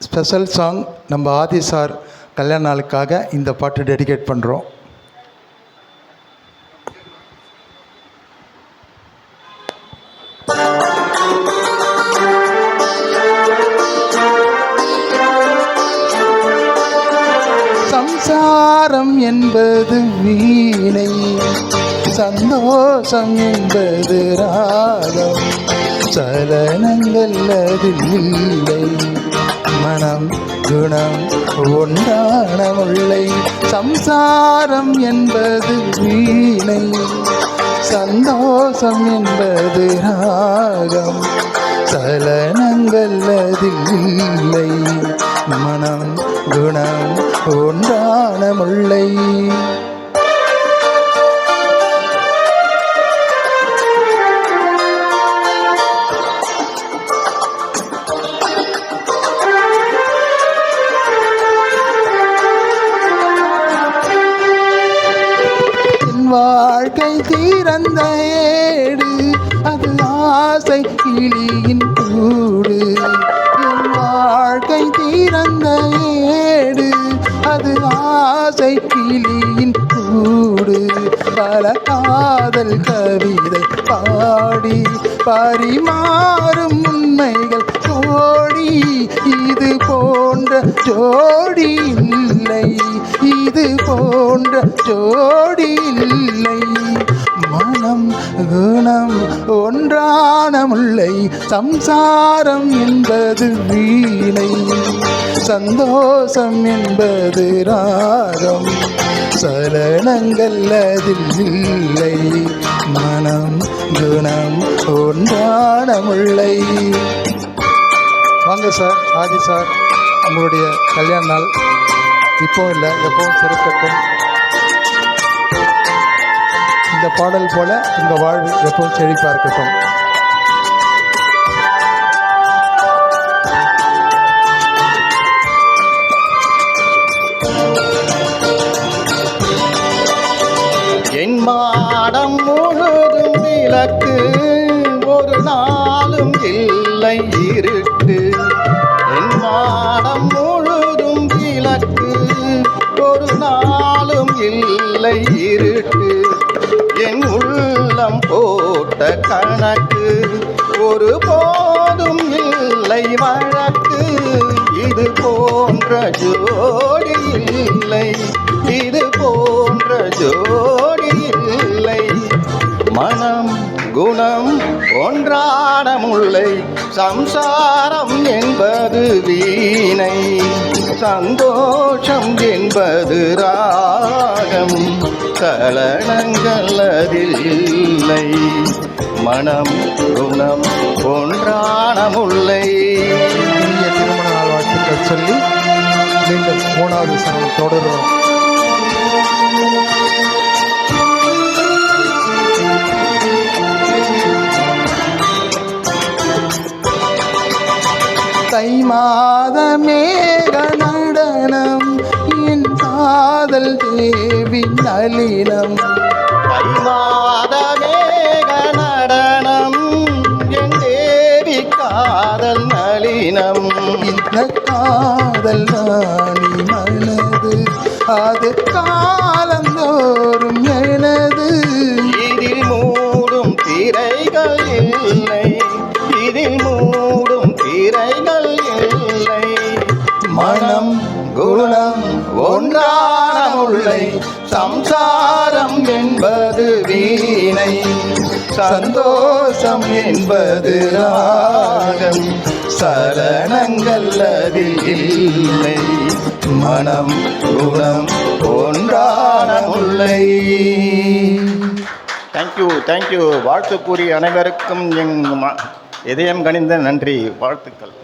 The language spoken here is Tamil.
ஸ்பெஷல் சாங் நம்ம ஆதி சார் கல்யாண நாளுக்காக இந்த பாட்டு டெடிகேட் பண்ணுறோம். சம்சாரம் என்பது வீணை, சந்தோஷம் என்பது ராகம், சலனங்கள் அதில் இல்லை, மனம் குணம் ஒன்றான முல்லை. சம்சாரம் என்பது வீணை, சந்தோஷம் என்பது ராகம், சலனங்கள் அதில் இல்லை, மனம் குணம் ஒன்றான முல்லை. வாழ்க்கை தீரந்த ஏடு, அது ஆசை கிளியின் கூடு. என் வாழ்க்கை தீரந்த ஏடு, அது ஆசை கிளியின் கூடு. பல காதல் கவிதை பாடி பரிமாறும் உண்மைகள் கோடி. இது போன்ற ஜோடி இல்லை, இது போன்ற ஜோடி இல்லை, மனம் குணம் ஒன்றான முல்லை. சம்சாரம் என்பது வீணை, சந்தோஷம் என்பது ராகம், சலனங்கள் அதில் இல்லை, மனம் குணம் ஒன்றான முல்லை. வாங்க சார், ஆதி சார், உங்களுடைய கல்யாண நாள் இப்போ இல்லை, எப்பவும் சிறக்கட்டும். இந்த பாடல் போல உங்கள் வாழ்வு எப்பவும் செழிப்பாக இருக்கட்டும். என் மாடம் முழுதும் விளக்கு, ஒரு நாளும் இல்லை இருட்டு. என் மாடம் முழுதும் விளக்கு, ஒரு நாளும் இல்லை இருட்டு. என் உள்ளம் போட்ட கணக்கு, ஒரு போதும் இல்லை வழக்கு. இது போன்ற ஜோடி இல்லை, இது போன்ற ஜோடி இல்லை, மனம் குணம் ஒன்றான முல்லை. சம்சாரம் என்பது வீணை, சந்தோஷம் என்பது ராகம், சலனங்கள் அதில் இல்லை, மனம் குணம் ஒன்றான முல்லை. இனிய திருமண நாள் வாழ்த்துக்கள் சொல்லி மீண்டும் 3வது சரணம் தொடரும். தை மாத மேக நடனம், என் காதல் தேவி நளினம். தை மாத மேக நடனம், என் தேவி காதல் நளினம். இந்த காதல் ராணி மனது, அது காலந்தோறும் எனது. இதில் மூடும் திரைகள் இல்லை, இதில் மூடும் திரைகள் இல்லை, மனம் குணம் ஒன்றான முல்லை. சம்சாரம் என்பது வீணை, சந்தோஷம் என்பது ராகம், சலனங்கள் அதில் இல்லை, மனம் குணம் ஒன்றான முல்லை. தேங்க்யூ. வாழ்த்து கூறி அனைவருக்கும் என் இதயம் கனிந்த நன்றி, வாழ்த்துக்கள்.